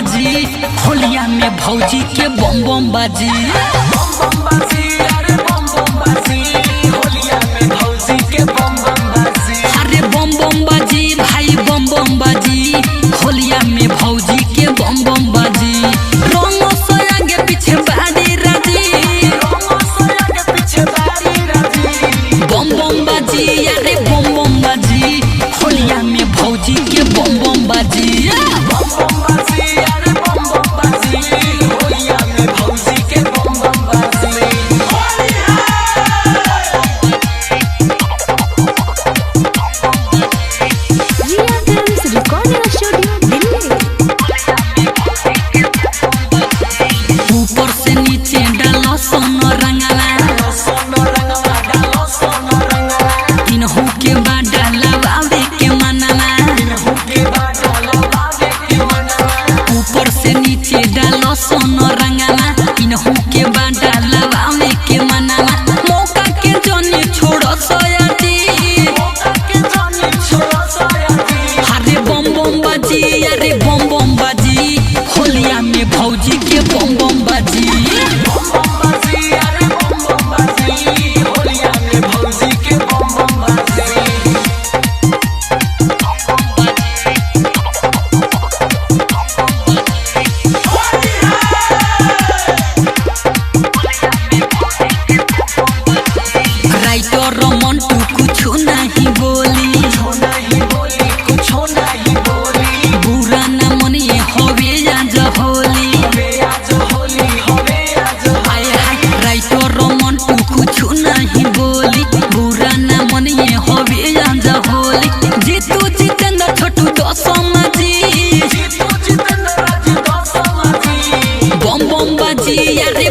बाजी होलिया में भौजी के बम बम बाजी अरे बम बम बाजी होलिया में भौजी के बम बम बाजी अरे बम बम बाजी भाई बम बम बाजी होलिया में भौजी के बम बम बाजी रंगों से आगे पीछे बाड़ी राजी बम बम बाजी अरे बम बम बाजी होलिया में भौजी के बम बम बाजी ऊपर से नीचे डालो सोनो रंगला इनहू के बाद डालवावे के मनला ऊपर से नीचे डालो सोनो रंगला इनहू के बाद डालवावे के मनला मौका के जोनी छोड़ो सोयाजी अरे बम बम बाजी अरे बम बम बाजी होलिया में भौजी के बम बम बाजी राइटर मंटू कुछ नहीं बोली बुरा न मनिए होवे आज होली राइटर मंटू कुछ नहीं बोली बुरा न मनिए होवे आज होली जीतू जितेंद्र छोटू दसमा जी बम बम बाजी अरे